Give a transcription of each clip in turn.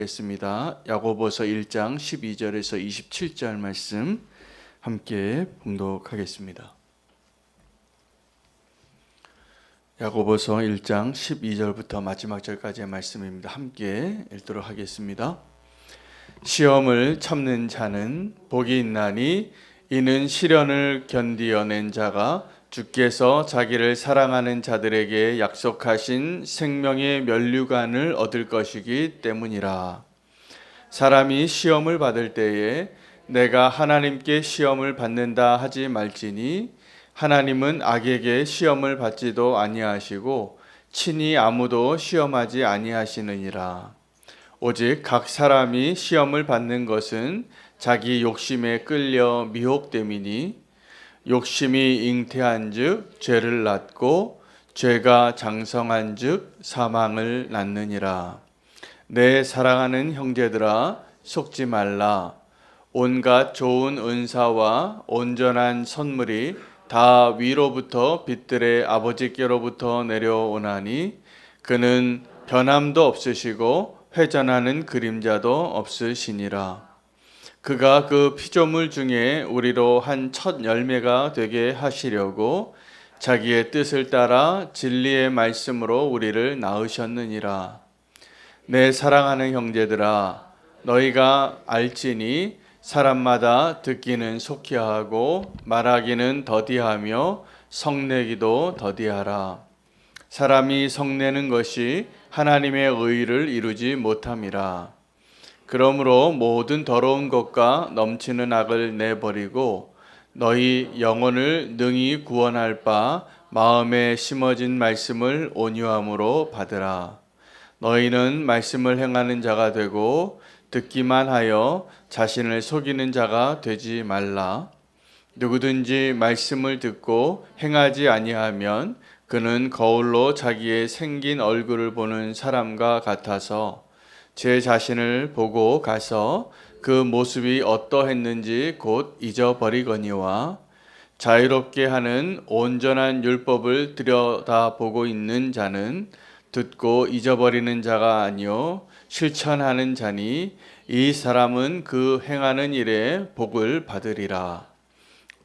겠습니다. 야고보서 1장 12절에서 27절 말씀 함께 봉독하겠습니다. 야고보서 1장 12절부터 마지막 절까지의 말씀입니다. 함께 읽도록 하겠습니다. 시험을 참는 자는 복이 있나니 이는 시련을 견디어낸 자가 주께서 자기를 사랑하는 자들에게 약속하신 생명의 면류관을 얻을 것이기 때문이라. 사람이 시험을 받을 때에 내가 하나님께 시험을 받는다 하지 말지니 하나님은 악에게 시험을 받지도 아니하시고 친히 아무도 시험하지 아니하시느니라. 오직 각 사람이 시험을 받는 것은 자기 욕심에 끌려 미혹됨이니 욕심이 잉태한즉 죄를 낳고 죄가 장성한즉 사망을 낳느니라. 내 사랑하는 형제들아 속지 말라. 온갖 좋은 은사와 온전한 선물이 다 위로부터 빛들의 아버지께로부터 내려오나니 그는 변함도 없으시고 회전하는 그림자도 없으시니라. 그가 그 피조물 중에 우리로 한 첫 열매가 되게 하시려고 자기의 뜻을 따라 진리의 말씀으로 우리를 낳으셨느니라. 내 사랑하는 형제들아, 너희가 알지니 사람마다 듣기는 속히 하고 말하기는 더디하며 성내기도 더디하라. 사람이 성내는 것이 하나님의 의를 이루지 못함이라. 그러므로 모든 더러운 것과 넘치는 악을 내버리고 너희 영혼을 능히 구원할 바 마음에 심어진 말씀을 온유함으로 받으라. 너희는 말씀을 행하는 자가 되고 듣기만 하여 자신을 속이는 자가 되지 말라. 누구든지 말씀을 듣고 행하지 아니하면 그는 거울로 자기의 생긴 얼굴을 보는 사람과 같아서 제 자신을 보고 가서 그 모습이 어떠했는지 곧 잊어버리거니와 자유롭게 하는 온전한 율법을 들여다보고 있는 자는 듣고 잊어버리는 자가 아니요 실천하는 자니 이 사람은 그 행하는 일에 복을 받으리라.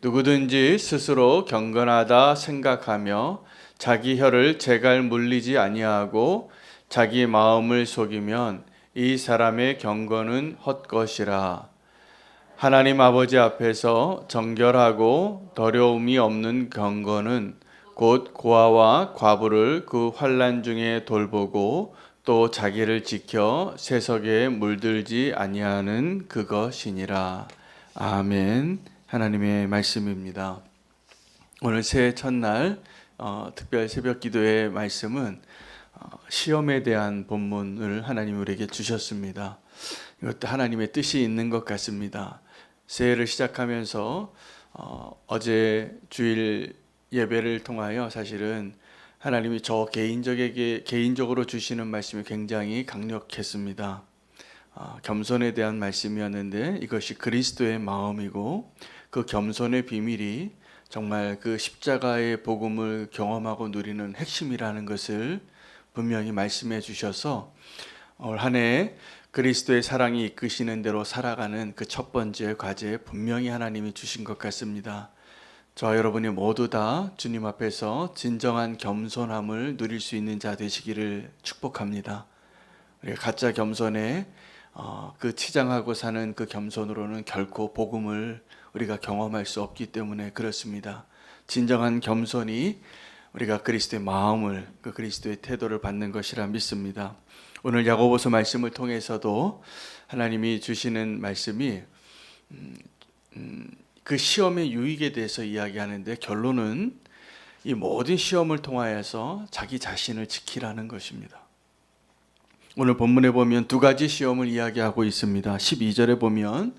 누구든지 스스로 경건하다 생각하며 자기 혀를 제갈 물리지 아니하고 자기 마음을 속이면 이 사람의 경건은 헛것이라. 하나님 아버지 앞에서 정결하고 더러움이 없는 경건은 곧 고아와 과부를 그 환난 중에 돌보고 또 자기를 지켜 세속에 물들지 아니하는 그것이니라. 아멘. 하나님의 말씀입니다. 오늘 새해 첫날 특별 새벽 기도의 말씀은 시험에 대한 본문을 하나님 우리에게 주셨습니다. 이것도 하나님의 뜻이 있는 것 같습니다. 새해를 시작하면서 어제 주일 예배를 통하여 사실은 하나님이 저 개인적으로 주시는 말씀이 굉장히 강력했습니다. 겸손에 대한 말씀이었는데 이것이 그리스도의 마음이고 그 겸손의 비밀이 정말 그 십자가의 복음을 경험하고 누리는 핵심이라는 것을 분명히 말씀해 주셔서 올 한 해 그리스도의 사랑이 이끄시는 대로 살아가는 그 첫 번째 과제 분명히 하나님이 주신 것 같습니다. 저와 여러분이 모두 다 주님 앞에서 진정한 겸손함을 누릴 수 있는 자 되시기를 축복합니다. 우리가 가짜 겸손에 그 치장하고 사는 그 겸손으로는 결코 복음을 우리가 경험할 수 없기 때문에 그렇습니다. 진정한 겸손이 우리가 그리스도의 마음을, 그 그리스도의 태도를 받는 것이라 믿습니다. 오늘 야고보서 말씀을 통해서도 하나님이 주시는 말씀이 그 시험의 유익에 대해서 이야기하는데 결론은 이 모든 시험을 통하여서 자기 자신을 지키라는 것입니다. 오늘 본문에 보면 두 가지 시험을 이야기하고 있습니다. 12절에 보면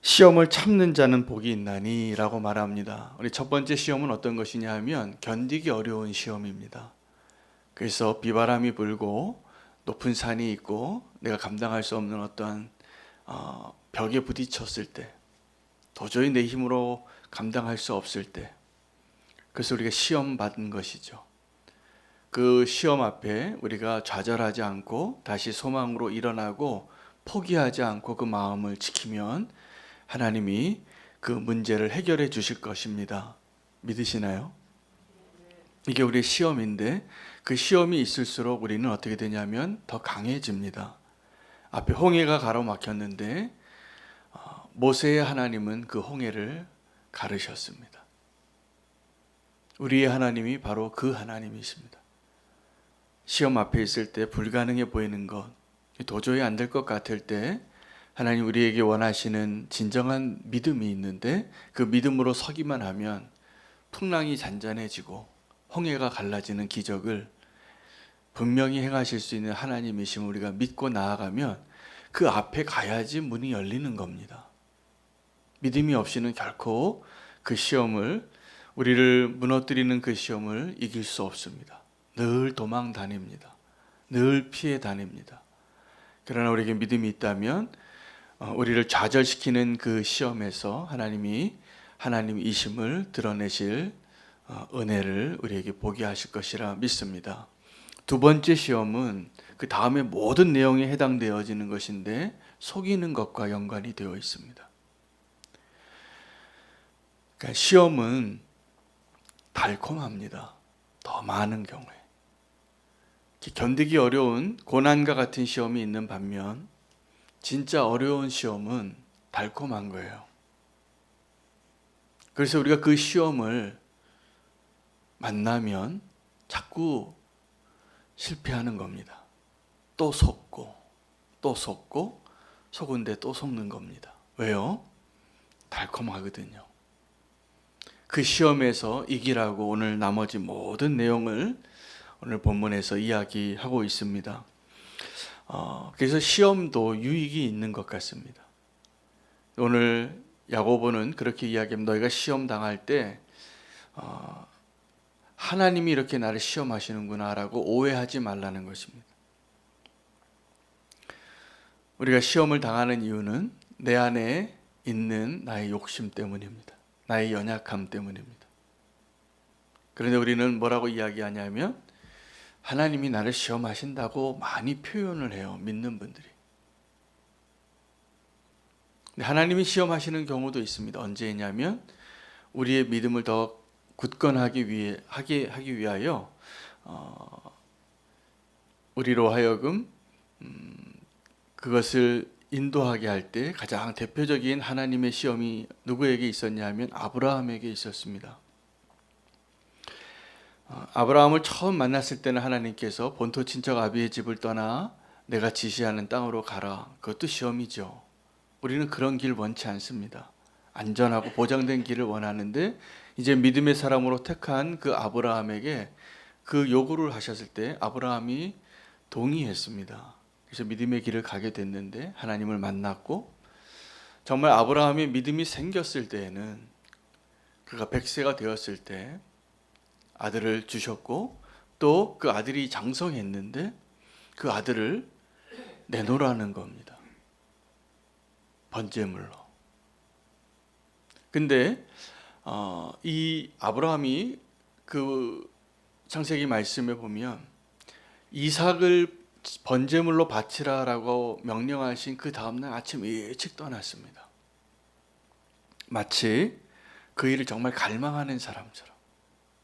시험을 참는 자는 복이 있나니 라고 말합니다. 우리 첫 번째 시험은 어떤 것이냐 하면 견디기 어려운 시험입니다. 그래서 비바람이 불고 높은 산이 있고 내가 감당할 수 없는 어떤 벽에 부딪혔을 때 도저히 내 힘으로 감당할 수 없을 때 그래서 우리가 시험 받은 것이죠. 그 시험 앞에 우리가 좌절하지 않고 다시 소망으로 일어나고 포기하지 않고 그 마음을 지키면 하나님이 그 문제를 해결해 주실 것입니다. 믿으시나요? 이게 우리의 시험인데 그 시험이 있을수록 우리는 어떻게 되냐면 더 강해집니다. 앞에 홍해가 가로막혔는데 모세의 하나님은 그 홍해를 가르셨습니다. 우리의 하나님이 바로 그 하나님이십니다. 시험 앞에 있을 때 불가능해 보이는 것, 도저히 안 될 것 같을 때 하나님 우리에게 원하시는 진정한 믿음이 있는데 그 믿음으로 서기만 하면 풍랑이 잔잔해지고 홍해가 갈라지는 기적을 분명히 행하실 수 있는 하나님이심을 우리가 믿고 나아가면 그 앞에 가야지 문이 열리는 겁니다. 믿음이 없이는 결코 그 시험을, 우리를 무너뜨리는 그 시험을 이길 수 없습니다. 늘 도망 다닙니다. 늘 피해 다닙니다. 그러나 우리에게 믿음이 있다면 우리를 좌절시키는 그 시험에서 하나님이 하나님이심을 드러내실 은혜를 우리에게 보게 하실 것이라 믿습니다. 두 번째 시험은 그 다음에 모든 내용에 해당되어지는 것인데 속이는 것과 연관이 되어 있습니다. 그러니까 시험은 달콤합니다. 더 많은 경우에. 견디기 어려운 고난과 같은 시험이 있는 반면 진짜 어려운 시험은 달콤한 거예요. 그래서 우리가 그 시험을 만나면 자꾸 실패하는 겁니다. 또 속고 또 속고 속은데 또 속는 겁니다. 왜요? 달콤하거든요. 그 시험에서 이기라고 오늘 나머지 모든 내용을 오늘 본문에서 이야기하고 있습니다. 그래서 시험도 유익이 있는 것 같습니다. 오늘 야고보는 그렇게 이야기합니다. 너희가 시험 당할 때 하나님이 이렇게 나를 시험하시는구나 라고 오해하지 말라는 것입니다. 우리가 시험을 당하는 이유는 내 안에 있는 나의 욕심 때문입니다. 나의 연약함 때문입니다. 그런데 우리는 뭐라고 이야기하냐면 하나님이 나를 시험하신다고 많이 표현을 해요. 믿는 분들이. 하나님이 시험하시는 경우도 있습니다. 언제냐면 우리의 믿음을 더 굳건하기 위하여 우리로 하여금 그것을 인도하게 할 때 가장 대표적인 하나님의 시험이 누구에게 있었냐면 아브라함에게 있었습니다. 아브라함을 처음 만났을 때는 하나님께서 본토 친척 아비의 집을 떠나 내가 지시하는 땅으로 가라. 그것도 시험이죠. 우리는 그런 길 원치 않습니다. 안전하고 보장된 길을 원하는데 이제 믿음의 사람으로 택한 그 아브라함에게 그 요구를 하셨을 때 아브라함이 동의했습니다. 그래서 믿음의 길을 가게 됐는데 하나님을 만났고 정말 아브라함이 믿음이 생겼을 때에는 그가 100세가 되었을 때 아들을 주셨고 또 그 아들이 장성했는데 그 아들을 내놓으라는 겁니다. 번제물로. 근데 이 아브라함이 그 창세기 말씀에 보면 이삭을 번제물로 바치라라고 명령하신 그 다음날 아침 일찍 떠났습니다. 마치 그 일을 정말 갈망하는 사람처럼,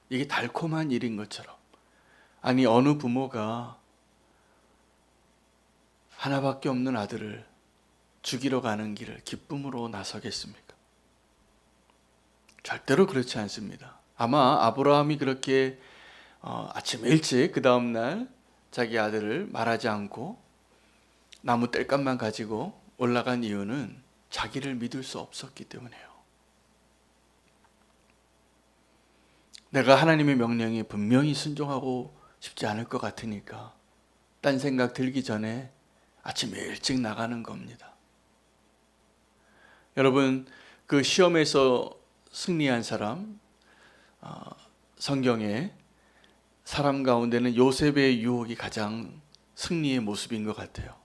이게 달콤한 일인 것처럼. 아니 어느 부모가 하나밖에 없는 아들을 죽이러 가는 길을 기쁨으로 나서겠습니까? 절대로 그렇지 않습니다. 아마 아브라함이 그렇게 아침 일찍 그 다음날 자기 아들을 말하지 않고 나무 땔감만 가지고 올라간 이유는 자기를 믿을 수 없었기 때문이에요. 내가 하나님의 명령에 분명히 순종하고 싶지 않을 것 같으니까 딴 생각 들기 전에 아침 일찍 나가는 겁니다. 여러분, 그 시험에서 승리한 사람, 성경에 사람 가운데는 요셉의 유혹이 가장 승리의 모습인 것 같아요.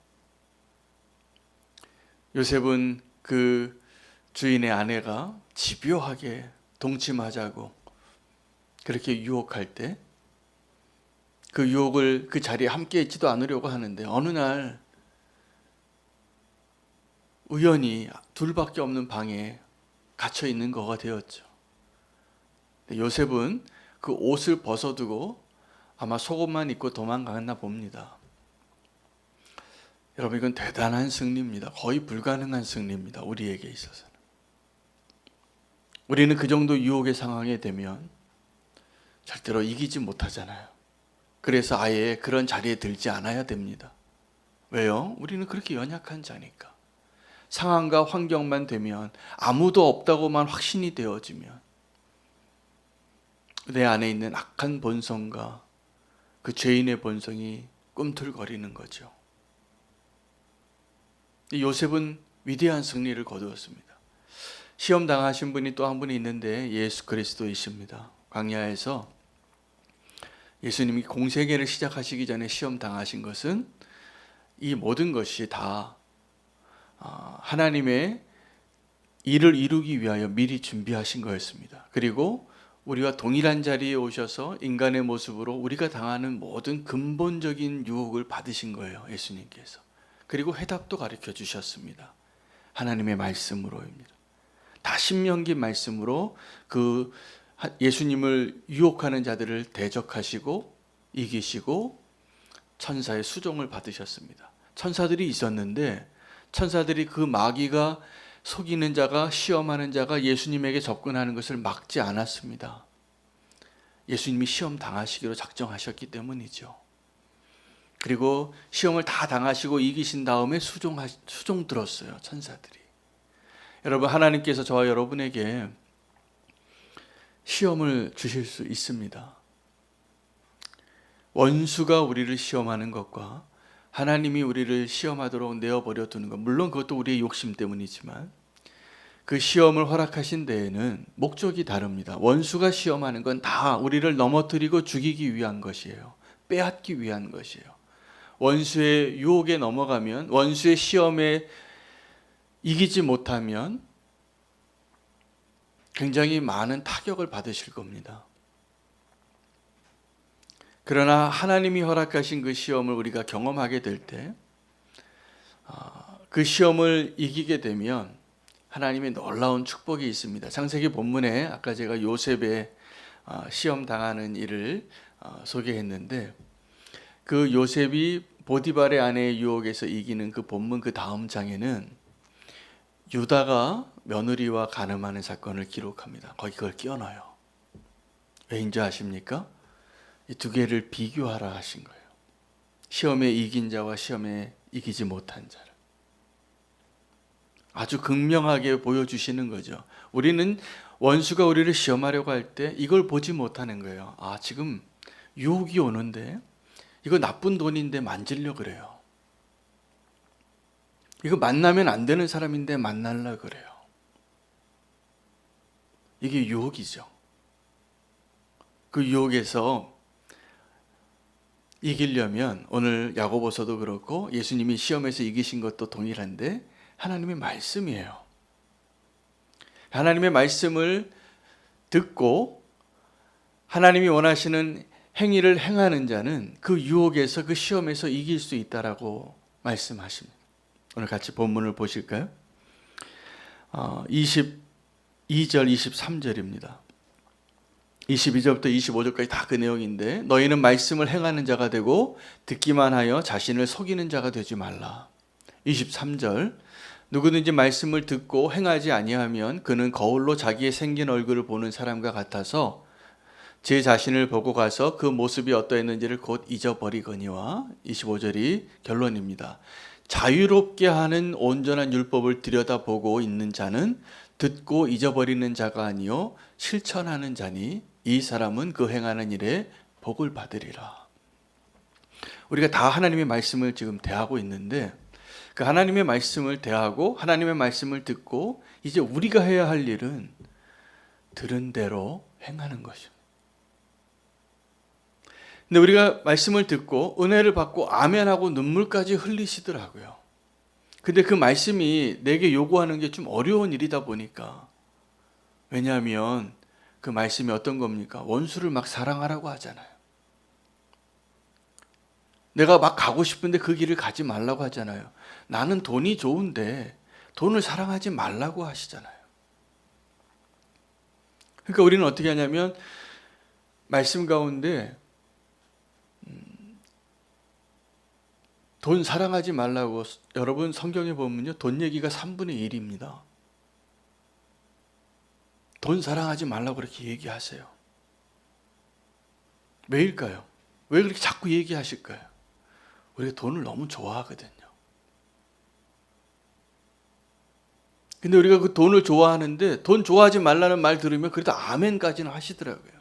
요셉은 그 주인의 아내가 집요하게 동침하자고 그렇게 유혹할 때 그 유혹을 그 자리에 함께 있지도 않으려고 하는데 어느 날 우연히 둘밖에 없는 방에 갇혀 있는 거가 되었죠. 요셉은 그 옷을 벗어두고 아마 속옷만 입고 도망갔나 봅니다. 여러분, 이건 대단한 승리입니다. 거의 불가능한 승리입니다. 우리에게 있어서는. 우리는 그 정도 유혹의 상황에 되면 절대로 이기지 못하잖아요. 그래서 아예 그런 자리에 들지 않아야 됩니다. 왜요? 우리는 그렇게 연약한 자니까. 상황과 환경만 되면, 아무도 없다고만 확신이 되어지면 내 안에 있는 악한 본성과 그 죄인의 본성이 꿈틀거리는 거죠. 요셉은 위대한 승리를 거두었습니다. 시험 당하신 분이 또 한 분이 있는데 예수 그리스도이십니다. 광야에서 예수님이 공생애를 시작하시기 전에 시험 당하신 것은 이 모든 것이 다 하나님의 일을 이루기 위하여 미리 준비하신 거였습니다. 그리고 우리와 동일한 자리에 오셔서 인간의 모습으로 우리가 당하는 모든 근본적인 유혹을 받으신 거예요, 예수님께서. 그리고 해답도 가르쳐 주셨습니다. 하나님의 말씀으로입니다. 다 신명기 말씀으로 그 예수님을 유혹하는 자들을 대적하시고 이기시고 천사의 수종을 받으셨습니다. 천사들이 있었는데 천사들이 그 마귀가 속이는 자가, 시험하는 자가 예수님에게 접근하는 것을 막지 않았습니다. 예수님이 시험 당하시기로 작정하셨기 때문이죠. 그리고 시험을 다 당하시고 이기신 다음에 수종 들었어요, 천사들이. 여러분, 하나님께서 저와 여러분에게 시험을 주실 수 있습니다. 원수가 우리를 시험하는 것과 하나님이 우리를 시험하도록 내어버려 두는 것, 물론 그것도 우리의 욕심 때문이지만 그 시험을 허락하신 데에는 목적이 다릅니다. 원수가 시험하는 건 다 우리를 넘어뜨리고 죽이기 위한 것이에요. 빼앗기 위한 것이에요. 원수의 유혹에 넘어가면, 원수의 시험에 이기지 못하면 굉장히 많은 타격을 받으실 겁니다. 그러나 하나님이 허락하신 그 시험을 우리가 경험하게 될 때, 그 시험을 이기게 되면 하나님의 놀라운 축복이 있습니다. 창세기 본문에 아까 제가 요셉의 시험 당하는 일을 소개했는데, 그 요셉이 보디발의 아내의 유혹에서 이기는 그 본문 그 다음 장에는 유다가 며느리와 간음하는 사건을 기록합니다. 거기 그걸 끼워넣어요. 왜인지 아십니까? 이 두 개를 비교하라 하신 거예요. 시험에 이긴 자와 시험에 이기지 못한 자를 아주 극명하게 보여주시는 거죠. 우리는 원수가 우리를 시험하려고 할 때 이걸 보지 못하는 거예요. 아, 지금 유혹이 오는데 이거 나쁜 돈인데 만지려고 그래요. 이거 만나면 안 되는 사람인데 만나려고 그래요. 이게 유혹이죠. 그 유혹에서 이기려면 오늘 야고보서도 그렇고 예수님이 시험에서 이기신 것도 동일한데 하나님의 말씀이에요. 하나님의 말씀을 듣고 하나님이 원하시는 행위를 행하는 자는 그 유혹에서, 그 시험에서 이길 수 있다라고 말씀하십니다. 오늘 같이 본문을 보실까요? 22절, 23절입니다. 22절부터 25절까지 다 그 내용인데, 너희는 말씀을 행하는 자가 되고 듣기만 하여 자신을 속이는 자가 되지 말라. 23절, 누구든지 말씀을 듣고 행하지 아니하면 그는 거울로 자기의 생긴 얼굴을 보는 사람과 같아서 제 자신을 보고 가서 그 모습이 어떠했는지를 곧 잊어버리거니와. 25절이 결론입니다. 자유롭게 하는 온전한 율법을 들여다보고 있는 자는 듣고 잊어버리는 자가 아니요 실천하는 자니 이 사람은 그 행하는 일에 복을 받으리라. 우리가 다 하나님의 말씀을 지금 대하고 있는데, 그 하나님의 말씀을 대하고 하나님의 말씀을 듣고 이제 우리가 해야 할 일은 들은 대로 행하는 것입니다. 근데 우리가 말씀을 듣고 은혜를 받고 아멘하고 눈물까지 흘리시더라고요. 근데 그 말씀이 내게 요구하는 게 좀 어려운 일이다 보니까, 왜냐하면 그 말씀이 어떤 겁니까? 원수를 막 사랑하라고 하잖아요. 내가 막 가고 싶은데 그 길을 가지 말라고 하잖아요. 나는 돈이 좋은데 돈을 사랑하지 말라고 하시잖아요. 그러니까 우리는 어떻게 하냐면 말씀 가운데 돈 사랑하지 말라고, 여러분 성경에 보면요, 돈 얘기가 3분의 1입니다. 돈 사랑하지 말라고 그렇게 얘기하세요. 왜일까요? 왜 그렇게 자꾸 얘기하실까요? 우리가 돈을 너무 좋아하거든요. 근데 우리가 그 돈을 좋아하는데 돈 좋아하지 말라는 말 들으면 그래도 아멘까지는 하시더라고요.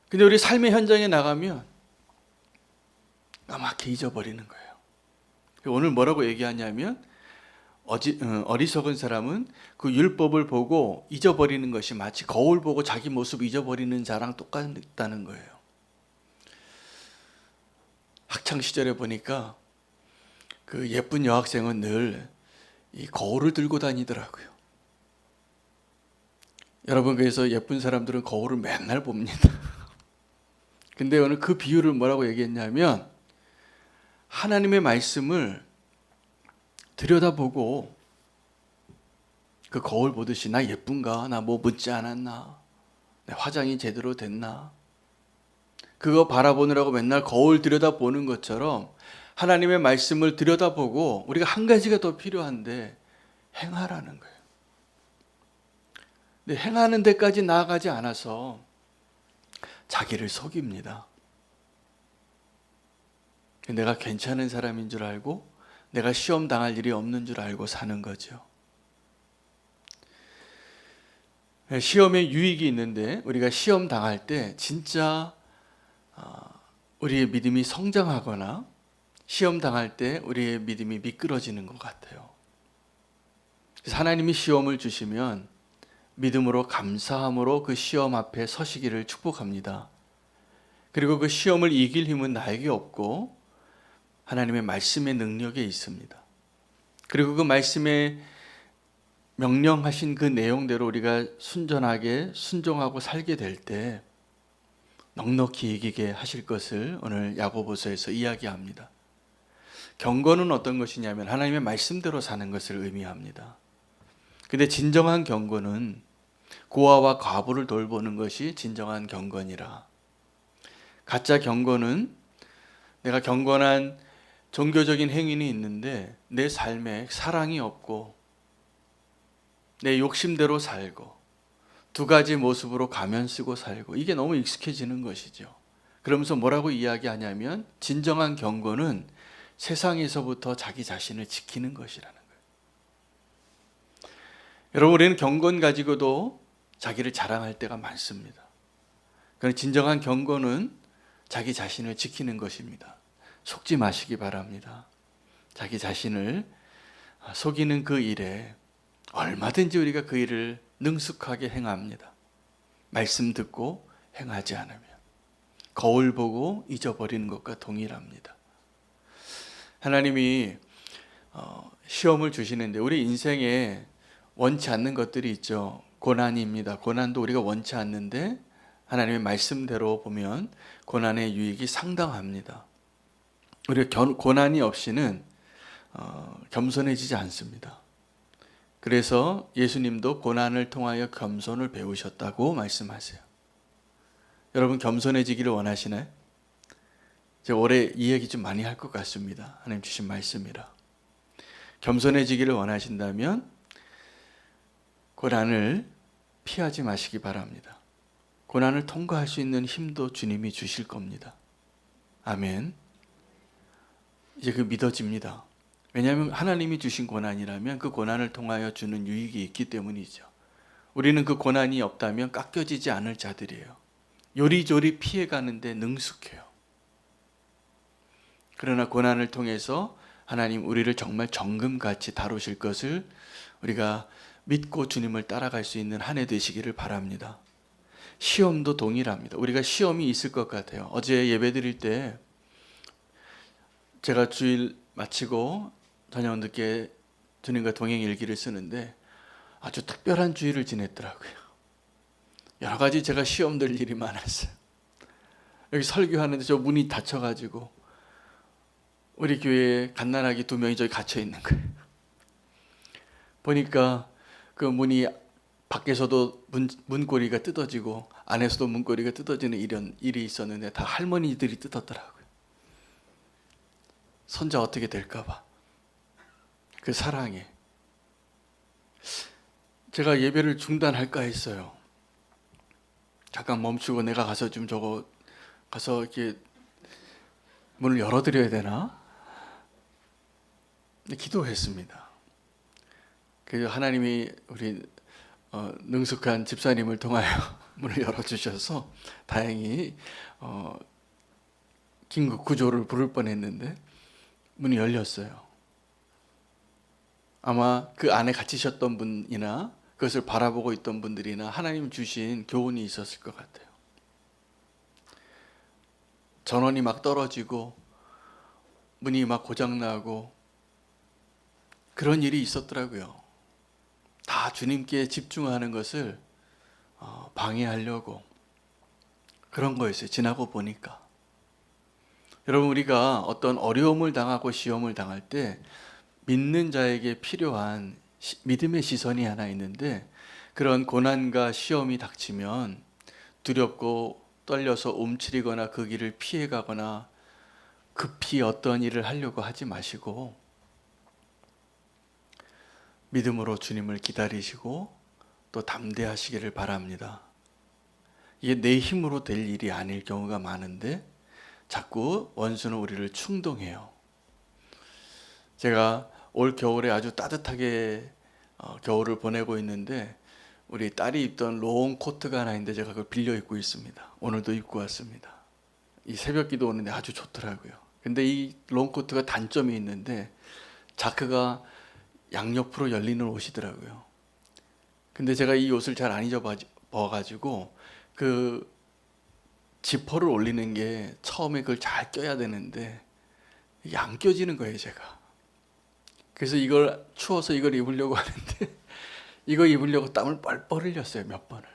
근데 우리 삶의 현장에 나가면 까맣게 잊어버리는 거예요. 오늘 뭐라고 얘기하냐면 어리석은 사람은 그 율법을 보고 잊어버리는 것이 마치 거울 보고 자기 모습 잊어버리는 자랑 똑같다는 거예요. 학창 시절에 보니까 그 예쁜 여학생은 늘 이 거울을 들고 다니더라고요. 여러분, 그래서 예쁜 사람들은 거울을 맨날 봅니다. 근데 오늘 그 비유를 뭐라고 얘기했냐면, 하나님의 말씀을 들여다보고 그 거울 보듯이 나 예쁜가? 나 뭐 묻지 않았나? 내 화장이 제대로 됐나? 그거 바라보느라고 맨날 거울 들여다보는 것처럼 하나님의 말씀을 들여다보고 우리가 한 가지가 더 필요한데 행하라는 거예요. 근데 행하는 데까지 나아가지 않아서 자기를 속입니다. 내가 괜찮은 사람인 줄 알고 내가 시험 당할 일이 없는 줄 알고 사는 거죠. 시험에 유익이 있는데 우리가 시험 당할 때 진짜 우리의 믿음이 성장하거나 시험 당할 때 우리의 믿음이 미끄러지는 것 같아요. 그래서 하나님이 시험을 주시면 믿음으로 감사함으로 그 시험 앞에 서시기를 축복합니다. 그리고 그 시험을 이길 힘은 나에게 없고 하나님의 말씀의 능력에 있습니다. 그리고 그 말씀에 명령하신 그 내용대로 우리가 순전하게 순종하고 살게 될 때 넉넉히 이기게 하실 것을 오늘 야고보서에서 이야기합니다. 경건은 어떤 것이냐면 하나님의 말씀대로 사는 것을 의미합니다. 근데 진정한 경건은 고아와 과부를 돌보는 것이 진정한 경건이라. 가짜 경건은 내가 경건한 종교적인 행위는 있는데 내 삶에 사랑이 없고 내 욕심대로 살고 두 가지 모습으로 가면 쓰고 살고, 이게 너무 익숙해지는 것이죠. 그러면서 뭐라고 이야기하냐면 진정한 경건은 세상에서부터 자기 자신을 지키는 것이라는 거예요. 여러분, 우리는 경건 가지고도 자기를 자랑할 때가 많습니다. 그러나 진정한 경건은 자기 자신을 지키는 것입니다. 속지 마시기 바랍니다. 자기 자신을 속이는 그 일에 얼마든지 우리가 그 일을 능숙하게 행합니다. 말씀 듣고 행하지 않으면 거울 보고 잊어버리는 것과 동일합니다. 하나님이 시험을 주시는데 우리 인생에 원치 않는 것들이 있죠. 고난입니다. 고난도 우리가 원치 않는데 하나님의 말씀대로 보면 고난의 유익이 상당합니다. 우리가 고난이 없이는 겸손해지지 않습니다. 그래서 예수님도 고난을 통하여 겸손을 배우셨다고 말씀하세요. 여러분, 겸손해지기를 원하시나요? 제가 올해 이 얘기 좀 많이 할 것 같습니다. 하나님 주신 말씀이라. 겸손해지기를 원하신다면 고난을 피하지 마시기 바랍니다. 고난을 통과할 수 있는 힘도 주님이 주실 겁니다. 아멘. 이제 그 믿어집니다. 왜냐하면 하나님이 주신 고난이라면 그 고난을 통하여 주는 유익이 있기 때문이죠. 우리는 그 고난이 없다면 깎여지지 않을 자들이에요. 요리조리 피해가는데 능숙해요. 그러나 고난을 통해서 하나님 우리를 정말 정금같이 다루실 것을 우리가 믿고 주님을 따라갈 수 있는 한 해 되시기를 바랍니다. 시험도 동일합니다. 우리가 시험이 있을 것 같아요. 어제 예배 드릴 때 제가 주일 마치고 저녁 늦게 주님과 동행 일기를 쓰는데 아주 특별한 주일을 지냈더라고요. 여러 가지 제가 시험 될 일이 많았어요. 여기 설교하는데 저 문이 닫혀가지고 우리 교회에 갓난아기 2명이 저기 갇혀 있는 거예요. 보니까 그 문이 밖에서도 문고리가 뜯어지고 안에서도 문고리가 뜯어지는 이런 일이 있었는데 다 할머니들이 뜯었더라고요. 손자 어떻게 될까봐. 그 사랑에. 제가 예배를 중단할까 했어요. 잠깐 멈추고 내가 가서 좀 저거 가서 이렇게 문을 열어드려야 되나? 기도했습니다. 그래서 하나님이 우리 능숙한 집사님을 통하여 문을 열어주셔서 다행히 긴급 구조를 부를 뻔했는데 문이 열렸어요. 아마 그 안에 갇히셨던 분이나 그것을 바라보고 있던 분들이나 하나님 주신 교훈이 있었을 것 같아요. 전원이 막 떨어지고 문이 막 고장나고 그런 일이 있었더라고요. 다 주님께 집중하는 것을 방해하려고 그런 거였어요. 지나고 보니까. 여러분, 우리가 어떤 어려움을 당하고 시험을 당할 때 믿는 자에게 필요한 믿음의 시선이 하나 있는데, 그런 고난과 시험이 닥치면 두렵고 떨려서 움츠리거나 그 길을 피해가거나 급히 어떤 일을 하려고 하지 마시고 믿음으로 주님을 기다리시고 또 담대하시기를 바랍니다. 이게 내 힘으로 될 일이 아닐 경우가 많은데 자꾸 원수는 우리를 충동해요. 제가 올 겨울에 아주 따뜻하게 겨울을 보내고 있는데 우리 딸이 입던 롱 코트가 하나 있는데 제가 그걸 빌려 입고 있습니다. 오늘도 입고 왔습니다. 이 새벽 기도 오는데 아주 좋더라고요. 근데 이 롱 코트가 단점이 있는데 자크가 양옆으로 열리는 옷이더라고요. 근데 제가 이 옷을 잘 안 입어가지고 그 지퍼를 올리는 게 처음에 그걸 잘 껴야 되는데 이게 안 껴지는 거예요, 제가. 그래서 이걸 추워서 이걸 입으려고 하는데 이거 입으려고 땀을 뻘뻘 흘렸어요, 몇 번을.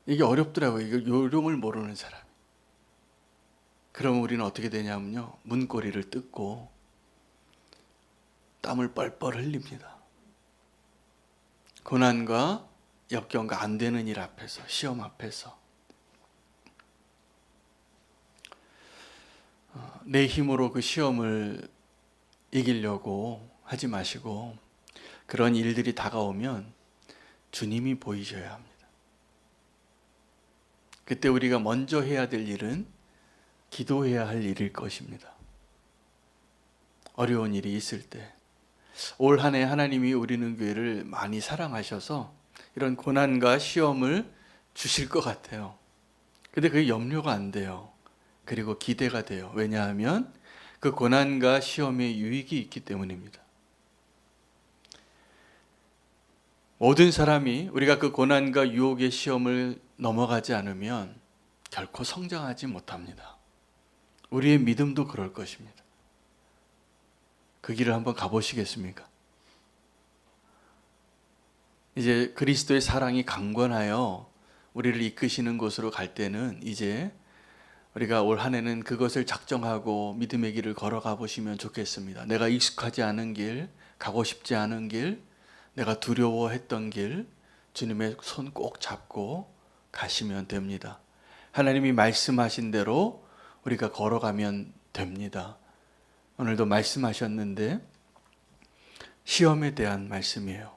이게 어렵더라고요, 이거 요령을 모르는 사람. 그럼 우리는 어떻게 되냐면요, 문고리를 뜯고 땀을 뻘뻘 흘립니다. 고난과 역경과 안 되는 일 앞에서, 시험 앞에서 내 힘으로 그 시험을 이기려고 하지 마시고 그런 일들이 다가오면 주님이 보이셔야 합니다. 그때 우리가 먼저 해야 될 일은 기도해야 할 일일 것입니다. 어려운 일이 있을 때. 올 한 해 하나님이 우리는 교회를 많이 사랑하셔서 이런 고난과 시험을 주실 것 같아요. 근데 그게 염려가 안 돼요. 그리고 기대가 돼요. 왜냐하면 그 고난과 시험에 유익이 있기 때문입니다. 모든 사람이 우리가 그 고난과 유혹의 시험을 넘어가지 않으면 결코 성장하지 못합니다. 우리의 믿음도 그럴 것입니다. 그 길을 한번 가보시겠습니까? 이제 그리스도의 사랑이 강건하여 우리를 이끄시는 곳으로 갈 때는 이제 우리가 올 한 해는 그것을 작정하고 믿음의 길을 걸어가 보시면 좋겠습니다. 내가 익숙하지 않은 길, 가고 싶지 않은 길, 내가 두려워했던 길, 주님의 손 꼭 잡고 가시면 됩니다. 하나님이 말씀하신 대로 우리가 걸어가면 됩니다. 오늘도 말씀하셨는데 시험에 대한 말씀이에요.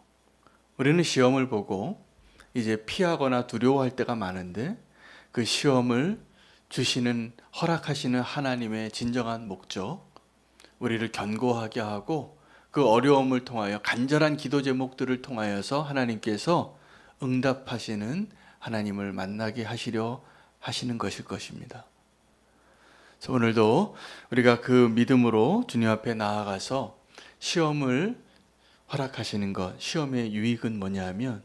우리는 시험을 보고 이제 피하거나 두려워할 때가 많은데 그 시험을 주시는, 허락하시는 하나님의 진정한 목적, 우리를 견고하게 하고 그 어려움을 통하여 간절한 기도 제목들을 통하여서 하나님께서 응답하시는 하나님을 만나게 하시려 하시는 것일 것입니다. 그래서 오늘도 우리가 그 믿음으로 주님 앞에 나아가서 시험을 허락하시는 것, 시험의 유익은 뭐냐 하면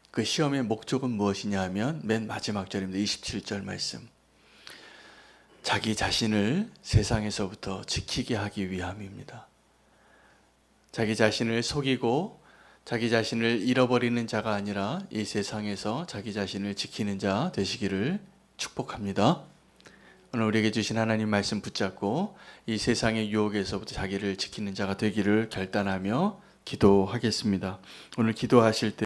그 시험의 목적은 무엇이냐 하면 맨 마지막 절입니다. 27절 말씀. 자기 자신을 세상에서부터 지키게 하기 위함입니다. 자기 자신을 속이고 자기 자신을 잃어버리는 자가 아니라 이 세상에서 자기 자신을 지키는 자 되시기를 축복합니다. 오늘 우리에게 주신 하나님 말씀 붙잡고 이 세상의 유혹에서부터 자기를 지키는 자가 되기를 결단하며 기도하겠습니다. 오늘 기도하실 때